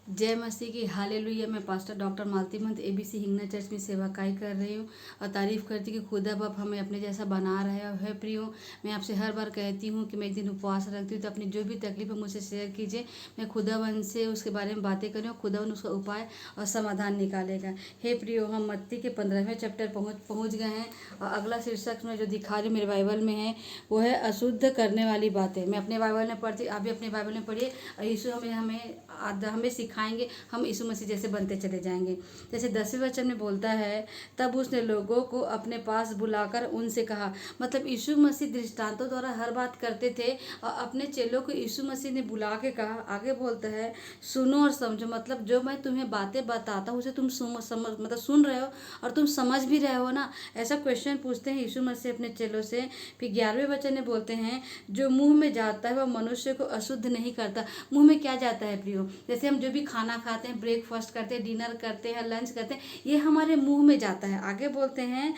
जय मसीह की हालेलुया। मैं पास्टर डॉक्टर मालती महंत एबीसी हिंगना चर्च में सेवाकाई कर रही हूँ और तारीफ़ करती कि खुदा बाप हमें अपने जैसा बना रहा है प्रियो। मैं आपसे हर बार कहती हूँ कि मैं एक दिन उपवास रखती हूँ, तो अपनी जो भी तकलीफ है मुझसे शेयर कीजिए। मैं खुदावन से उसके बारे में बातें करूँ, खुदावन उसका उपाय और समाधान निकालेगा। हे प्रियो, हम मत्ती के 15वें चैप्टर पहुँच गए हैं और अगला शीर्षक में जो दिखा रही मेरे बाइबल में है वो है अशुद्ध करने वाली बातें। मैं अपने बाइबल में पढ़ती, आप भी अपने बाइबल में पढ़िए और यीशु हमें सिखाएंगे, हम यीशु मसीह जैसे बनते चले जाएंगे। जैसे 10वें वचन में बोलता है, तब उसने लोगों को अपने पास बुलाकर उनसे कहा। मतलब यीशु मसीह दृष्टांतों द्वारा हर बात करते थे और अपने चेलों को यीशु मसीह ने बुला के कहा। आगे बोलता है, सुनो और समझो। मतलब जो मैं तुम्हें बातें बताता हूँ उसे तुम मतलब सुन रहे हो और तुम समझ भी रहे हो ना, ऐसा क्वेश्चन पूछते हैं यीशु मसीह अपने चेलों से। फिर 11वें वचन में बोलते हैं, जो मुंह में जाता है वह मनुष्य को अशुद्ध नहीं करता। मुंह में क्या जाता है प्रियो? जैसे हम जो भी खाना खाते हैं, ब्रेकफास्ट करते हैं, डिनर करते हैं, लंच करते हैं, ये हमारे मुंह में जाता है। आगे बोलते हैं,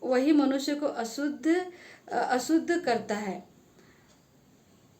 वही मनुष्य को अशुद्ध करता है।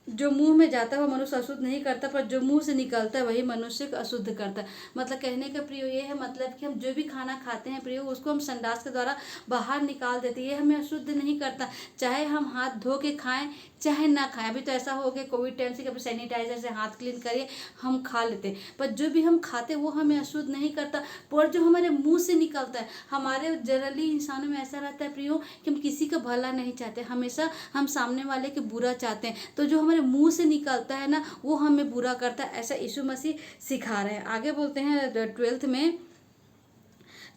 जो मुंह में जाता है वह मनुष्य अशुद्ध नहीं करता, पर जो मुंह से निकलता है वही मनुष्य को अशुद्ध करता है। मतलब कहने का प्रियो ये है, मतलब कि हम जो भी खाना खाते हैं प्रियो, उसको हम संडास के द्वारा बाहर निकाल देते हैं। ये हमें अशुद्ध नहीं करता, चाहे हम हाथ धो के खाएं चाहे ना खाएं। अभी तो ऐसा हो गया कोविड टाइम से कि सैनिटाइजर से हाथ क्लीन करिए, हम खा लेते, पर जो भी हम खाते वो हमें अशुद्ध नहीं करता। पर जो हमारे मुंह से निकलता है, हमारे जनरली इंसानों में ऐसा रहता है प्रियो कि हम किसी का भला नहीं चाहते, हमेशा हम सामने वाले के बुरा चाहते हैं। तो जो हमारे मुंह से निकलता है ना, वो हमें बुरा करता है, ऐसा यीशु मसीह सिखा रहे हैं। आगे बोलते हैं 12वें में,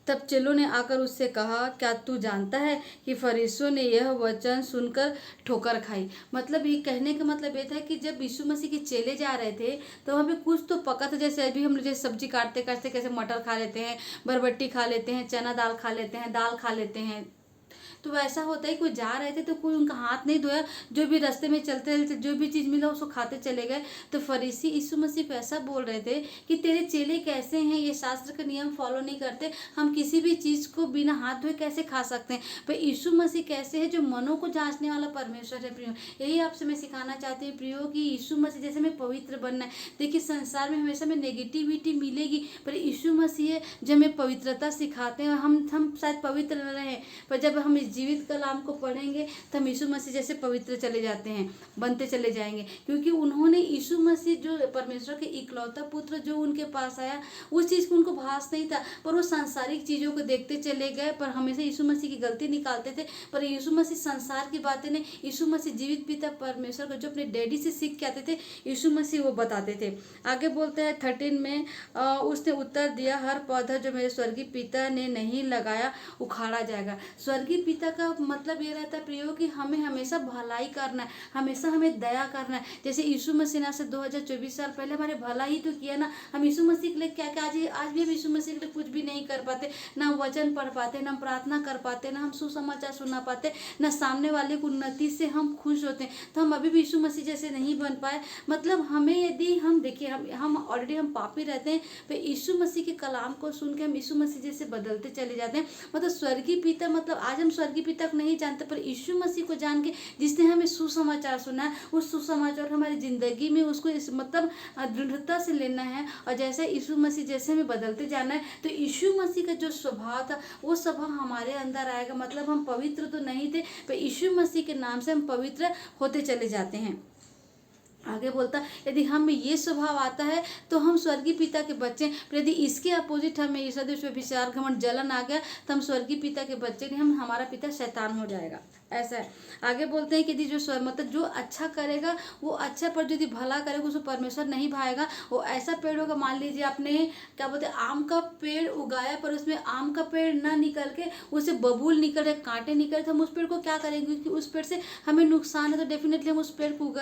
तब चेलों ने आकर उससे कहा, क्या तू जानता है कि फरीसियों ने यह वचन सुनकर ठोकर खाई? मतलब ये कहने का मतलब ये था कि जब यीशु मसीह के चेले जा रहे थे तो वहाँ पे कुछ तो पका था। जैसे अभी हम लोग जैसे सब्जी काटते काटते कैसे मटर खा लेते हैं, बरबट्टी खा लेते हैं, चना दाल खा लेते हैं, दाल खा लेते हैं, तो ऐसा होता है कोई जा रहे थे तो कोई उनका हाथ नहीं धोया, जो भी रास्ते में चलते चलते जो भी चीज़ मिला उसको खाते चले गए। तो फरीसी यीशु मसीह को ऐसा बोल रहे थे कि तेरे चेले कैसे हैं, ये शास्त्र का नियम फॉलो नहीं करते, हम किसी भी चीज़ को बिना हाथ धोए कैसे खा सकते हैं। पर यीशु मसीह कैसे है, जो मनों को जांचने वाला परमेश्वर है प्रियो। यही आपसे मैं सिखाना चाहती हूँ प्रियो कि यीशु मसीह जैसे हमें पवित्र बनना है। देखिए संसार में हमेशा में नेगेटिविटी मिलेगी, पर यीशु मसीह है जो हमें पवित्रता सिखाते हैं। और हम शायद पवित्र न रहें, पर जब हम इस जीवित कलाम को पढ़ेंगे तो हम यीशु मसीह जैसे पवित्र चले जाते हैं, बनते चले जाएंगे। क्योंकि उन्होंने यीशु मसीह जो परमेश्वर के इकलौता पुत्र जो उनके पास आया, उस चीज़ को उनको भास नहीं था, पर वो सांसारिक चीज़ों को देखते चले गए, पर हमेशा यीशु मसीह की गलती निकालते थे। पर यीशु मसीह संसार की बातें नहीं, यीशु मसीह जीवित पिता परमेश्वर को जो अपने डैडी से सीख के आते थे, यीशु मसीह वो बताते थे। आगे बोलते हैं 13 में, उसने उत्तर दिया, हर पौधा जो मेरे स्वर्गीय पिता ने नहीं लगाया उखाड़ा जाएगा। स्वर्गीय पिता का मतलब ये रहता है प्रियो कि हमें हमेशा भलाई करना है, हमेशा हमें दया करना है। जैसे यीशु मसीह ने से 2024 साल पहले हमारे भला ही तो किया ना। हम यीशु मसीह के लिए क्या क्या आज भी हम यीशु मसीह के लिए कुछ भी नहीं कर पाते, ना वचन पढ़ पाते, ना प्रार्थना कर पाते, ना हम सुसमाचार सुना पाते, ना सामने वाले की उन्नति से हम खुश होते हैं। तो हम अभी भी यीशु मसीह जैसे नहीं बन पाए। मतलब हमें यदि हम देखिए, हम ऑलरेडी हम पापी रहते हैं, पर यीशु मसीह के कलाम को सुन के हम यीशु मसीह जैसे बदलते चले जाते हैं। मतलब स्वर्गीय पिता, मतलब आज हम स्वर्गीय पिता को नहीं जानते, पर यीशु मसीह को जान के जिसने हमें सुसमाचार सुना है, उस सुसमाचार हमारी जिंदगी में उसको इस मतलब दृढ़ता से लेना है और जैसे यीशु मसीह जैसे हमें बदलते जाना है। तो यीशु मसीह का जो स्वभाव था वो स्वभाव हमारे अंदर आएगा। मतलब हम पवित्र तो नहीं थे, पर यीशु मसीह के नाम से हम पवित्र होते चले जाते हैं। आगे बोलता, यदि हम में ये स्वभाव आता है तो हम स्वर्गीय पिता के बच्चे हैं। पर यदि इसके अपोजिट हमें ईर्ष्या द्वेष विचार घमंड जलन आ गया तो हम स्वर्गीय पिता के बच्चे नहीं, हम हमारा पिता शैतान हो जाएगा। ऐसा है। आगे बोलते हैं कि यदि जो मतलब जो अच्छा करेगा वो अच्छा, पर यदि भला करेगा उसको परमेश्वर नहीं भाएगा। वो ऐसा पेड़ होगा, मान लीजिए आपने क्या बोलते हैं आम का पेड़ उगाया, पर उसमें आम का पेड़ ना निकल के उसे बबूल निकल रहे, कांटे निकल रहे, तो हम उस पेड़ को क्या करेंगे? क्योंकि उस पेड़ से हमें नुकसान है, तो डेफिनेटली हम उस पेड़ को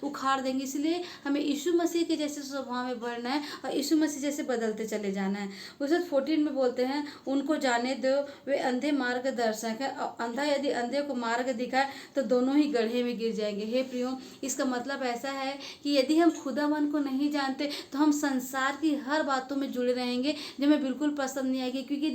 उखाड़ देंगे। इसलिए हमें यीशु मसीह के जैसे स्वभाव में बढ़ना है और यीशु मसीह जैसे बदलते चले जाना है। उसके 14 में बोलते हैं, उनको जाने दो, वे अंधे मार्गदर्शक है। अंधा यदि अंधे को मार्ग दिखाए तो दोनों ही गड्ढे में गिर जाएंगे। हे प्रियो, इसका मतलब ऐसा है कि यदि हम खुदावन को नहीं जानते तो हम संसार की हर बातों में जुड़े रहेंगे जो हमें बिल्कुल पसंद नहीं आएगी। क्योंकि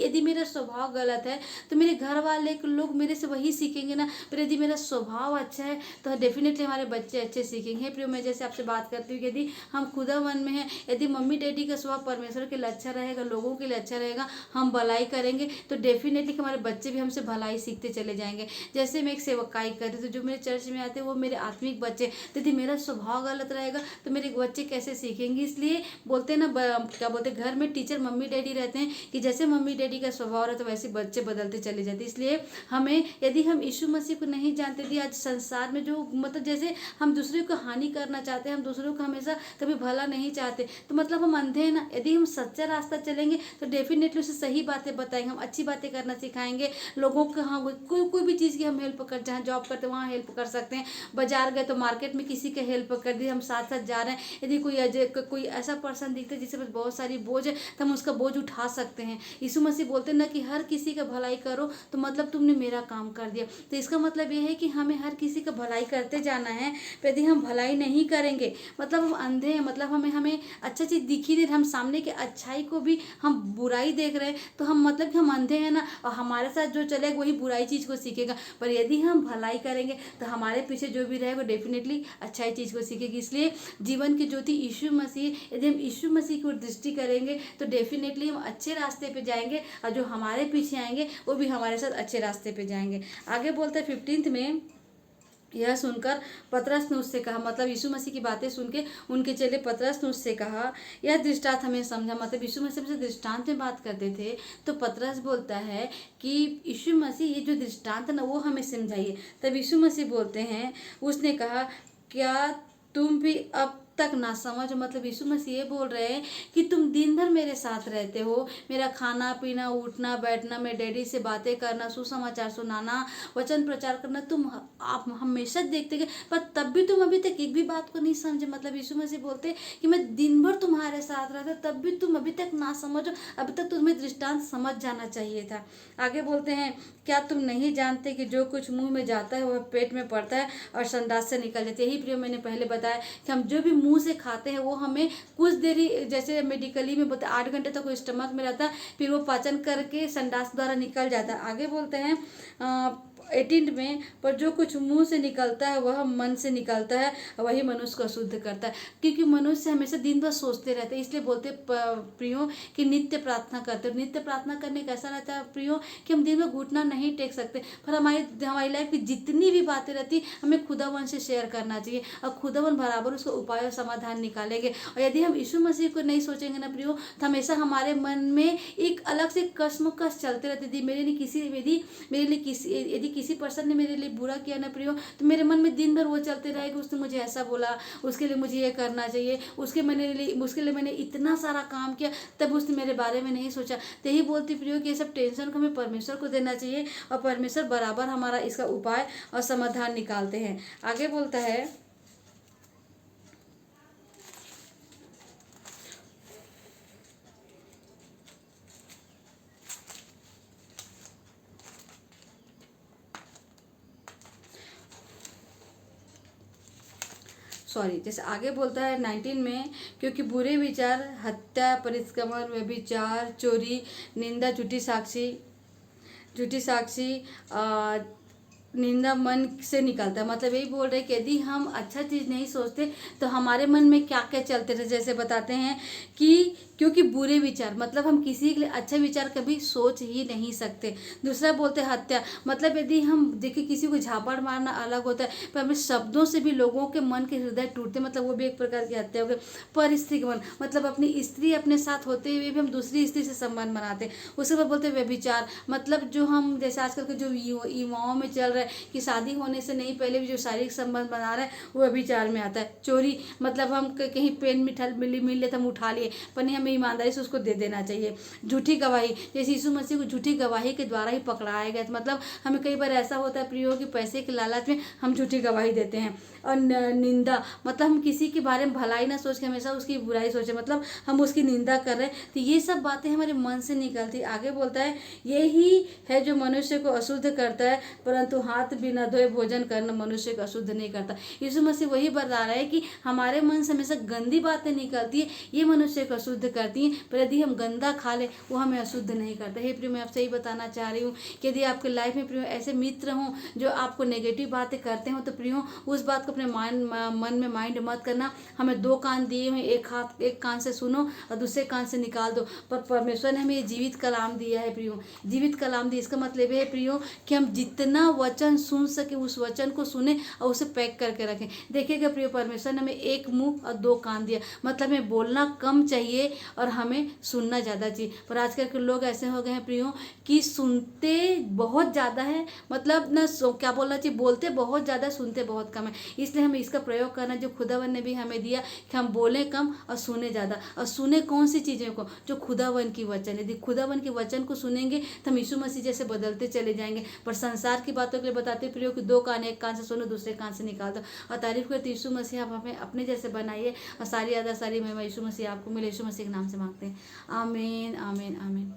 यदि मेरा स्वभाव गलत है तो मेरे घर वाले लोग मेरे से वही सीखेंगे ना। पर यदि मेरा स्वभाव अच्छा है तो डेफिनेटली हमारे बच्चे अच्छे बच्चे सीखेंगे। हे प्रियो, मैं जैसे आपसे बात करती हूँ, यदि हम खुदा मन में हैं, यदि मम्मी डैडी का स्वभाव परमेश्वर के लिए अच्छा रहेगा, लोगों के लिए अच्छा रहेगा, हम भलाई करेंगे, तो डेफिनेटली हमारे बच्चे भी हमसे भलाई सीखते चले जाएंगे। जैसे मैं एक सेवकाई कर रही, तो जो मेरे चर्च में आते हैं वो मेरे आत्मिक बच्चे, तो यदि मेरा स्वभाव गलत रहेगा तो मेरे बच्चे कैसे सीखेंगे। इसलिए बोलते हैं ना, क्या बोलते हैं, घर में टीचर मम्मी डैडी रहते हैं कि जैसे मम्मी डैडी का स्वभाव रहता है वैसे बच्चे बदलते चले जाते हैं। इसलिए हमें, यदि हम यीशु मसीह को नहीं जानते थे, आज संसार में जो मतलब जैसे हम दूसरे को हानि करना चाहते हैं, हम दूसरों को हमेशा कभी भला नहीं चाहते, तो मतलब हम अंधे हैं ना। यदि हम सच्चा रास्ता चलेंगे तो डेफिनेटली उसे सही बातें बताएंगे, हम अच्छी बातें करना सिखाएंगे लोगों को। हाँ, कोई भी चीज़ की हम हेल्प कर, जहाँ जॉब करते हैं वहाँ हेल्प कर सकते हैं, बाजार गए तो मार्केट में किसी के हेल्प कर दी, हम साथ साथ जा रहे हैं, यदि कोई ऐसा पर्सन दिखता है जिसके पास बहुत सारी बोझ है तो हम उसका बोझ उठा सकते हैं। यीशु मसीह बोलते हैं ना कि हर किसी का भलाई करो, तो मतलब तुमने मेरा काम कर दिया। तो इसका मतलब ये है कि हमें हर किसी का भलाई करते जाना है। यदि हम भलाई नहीं करेंगे मतलब हम अंधे हैं, मतलब हमें अच्छा चीज़ दिख ही नहीं, हम सामने के अच्छाई को भी हम बुराई देख रहे हैं, तो हम मतलब कि हम अंधे हैं ना, और हमारे साथ जो चलेगा वही बुराई चीज़ को सीखेगा। पर यदि हम भलाई करेंगे तो हमारे पीछे जो भी रहेगा डेफिनेटली अच्छाई चीज़ को सीखेगी। इसलिए जीवन की ज्योति यीशु मसीह, यदि हम यीशु मसीह की ओर दृष्टि करेंगे तो डेफिनेटली हम अच्छे रास्ते पे जाएंगे, और जो हमारे पीछे आएंगे वो भी हमारे साथ अच्छे रास्ते पे जाएंगे। आगे बोलते हैं 15 में, यह सुनकर पतरस ने उससे कहा, मतलब यीशु मसीह की बातें सुन के उनके चेले पतरस ने उससे कहा, यह दृष्टांत हमें समझा। मतलब यीशु मसीह से दृष्टांत में बात करते थे, तो पतरस बोलता है कि यीशु मसीह ये जो दृष्टांत है ना वो हमें समझाइए। तब यीशु मसीह बोलते हैं, उसने कहा, क्या तुम भी अब तक ना समझ। मतलब यीशु मसीह ये बोल रहे हैं कि तुम दिन भर मेरे साथ रहते हो, मेरा खाना पीना उठना बैठना, मेरे डैडी से बातें करना, सुसमाचार सुनाना, वचन प्रचार करना, तुम आप हमेशा देखते गए, पर तब भी तुम अभी तक एक भी बात को नहीं समझे। मतलब यीशु मसीह बोलते हैं कि मैं दिन भर तुम्हारे साथ रहता, तब भी तुम अभी तक ना समझो, अभी तक तुम्हें दृष्टांत समझ जाना चाहिए था। आगे बोलते हैं, क्या तुम नहीं जानते कि जो कुछ मुंह में जाता है वह पेट में पड़ता है और संडास से निकल जाती है। यही प्रियो, मैंने पहले बताया कि हम जो भी मुंह से खाते हैं वो हमें कुछ देरी, जैसे मेडिकली में बोलते 8 घंटे तक वो स्टमक में रहता है, फिर वो पाचन करके संडास द्वारा निकल जाता है। आगे बोलते हैं 18 में, पर जो कुछ मुंह से निकलता है वह मन से निकलता है, वही मनुष्य को अशुद्ध करता है। क्योंकि मनुष्य हमेशा दिन भर सोचते रहते हैं, इसलिए बोलते प्रियो कि नित्य प्रार्थना करते हो। नित्य प्रार्थना करने का ऐसा रहता है प्रियो कि हम दिन भर घुटना नहीं टेक सकते, पर हमारी लाइफ की जितनी भी बातें रहती हमें खुदावन से शेयर करना चाहिए, और खुदावन बराबर उसका उपाय और समाधान निकालेंगे। और यदि हम यीशु मसीह को नहीं सोचेंगे ना प्रियो, तो हमेशा हमारे मन में एक अलग से कश्मकश चलते रहती थी। यदि किसी पर्सन ने मेरे लिए बुरा किया ना प्रियो, तो मेरे मन में दिन भर वो चलते रहेगा, उसने मुझे ऐसा बोला, उसके लिए मुझे ये करना चाहिए, उसके लिए मैंने इतना सारा काम किया, तब उसने मेरे बारे में नहीं सोचा। तो यही बोलती प्रियो कि ये सब टेंशन को हमें परमेश्वर को देना चाहिए, और परमेश्वर बराबर हमारा इसका उपाय और समाधान निकालते हैं। आगे बोलता है, जैसे आगे बोलता है 19 में, क्योंकि बुरे विचार, हत्या, परिक्रमण, व्यभिचार, चोरी, निंदा, झूठी साक्षी निंदा मन से निकलता है। मतलब यही बोल रहे कि यदि हम अच्छा चीज़ नहीं सोचते तो हमारे मन में क्या क्या चलते रहे। जैसे बताते हैं कि क्योंकि बुरे विचार, मतलब हम किसी के लिए अच्छा विचार कभी सोच ही नहीं सकते। दूसरा बोलते हैं हत्या, मतलब यदि हम देखिए किसी को झापड़ मारना अलग होता है, पर हमें शब्दों से भी लोगों के मन के हृदय टूटते, मतलब वो भी एक प्रकार की हत्या हो गई। परिस्थितिगमन, मतलब अपनी स्त्री अपने साथ होते हुए भी हम दूसरी स्त्री से संबंध बनाते। उसके बाद बोलते हैं व्यभिचार, मतलब जो हम जैसे आजकल के जो युवाओं में चल रहा है कि शादी होने से नहीं पहले भी जो शारीरिक संबंध बना रहे हैं वो व्यभिचार में आता है। चोरी, मतलब हम कहीं पेन मिल लेते हम उठा लिए, पर नहीं, हमें ईमानदारी से उसको दे देना चाहिए। झूठी गवाही, जैसे यीशु मसीह को झूठी गवाही के द्वारा ही पकड़ाया गया। मतलब हमें कई बार ऐसा होता है प्रियो कि पैसे के लालच में हम झूठी गवाही देते हैं। और निंदा, मतलब हम किसी के बारे में भलाई ना सोच के हमेशा उसकी बुराई सोचे, मतलब हम उसकी निंदा कर रहे हैं, तो ये सब बातें हमारे मन से निकलती। आगे बोलता है, यही है जो मनुष्य को अशुद्ध करता है, परंतु हाथ बिना धोए भोजन करना मनुष्य को अशुद्ध नहीं करता। यीशु मसीह वही बता रहा है कि हमारे मन से हमेशा गंदी बातें निकलती है, ये मनुष्य को अशुद्ध करती हैं, पर यदि हम गंदा खा ले वो हमें अशुद्ध नहीं करता। हे प्रियो, मैं आपसे यही बताना चाह रही हूँ कि यदि आपके लाइफ में प्रियो ऐसे मित्र हों जो आपको नेगेटिव बातें करते हो, तो प्रियो उस बात को अपने मन में माइंड मत करना। हमें दो कान दिए हुए, एक कान से सुनो और दूसरे कान से निकाल दो। पर परमेश्वर ने हमें ये जीवित कलाम दिया है प्रियो, जीवित कलाम दिया। इसका मतलब है प्रियो कि हम जितना वचन सुन सके उस वचन को सुने और उसे पैक करके रखें। देखिएगा प्रियो, परमेश्वर ने हमें एक मुंह और दो कान दिया, मतलब हमें बोलना कम चाहिए और हमें सुनना ज़्यादा चाहिए। पर आजकल के लोग ऐसे हो गए हैं प्रियो कि सुनते बहुत ज़्यादा है, मतलब ना क्या बोलना चाहिए, बोलते बहुत ज़्यादा, सुनते बहुत कम है। इसलिए हमें इसका प्रयोग करना जो खुदावन ने भी हमें दिया कि हम बोले कम और सुने ज़्यादा। और सुने कौन सी चीज़ों को, जो खुदावन की वचन। यदि खुदावन के वचन को सुनेंगे तो हम यीशु मसीह जैसे बदलते चले जाएंगे। पर संसार की बातों के लिए बताते प्रियो कि दो कान, एक कान से सुनो दूसरे कान से निकाल दो। और तारीफ करते यीशु मसीह आप हमें अपने जैसे बनाइए और सारी आदर सारी महिमा यीशु मसीह आपको मिले। यीशु मसीह के नाम से मांगते हैं, आमीन आमीन आमीन।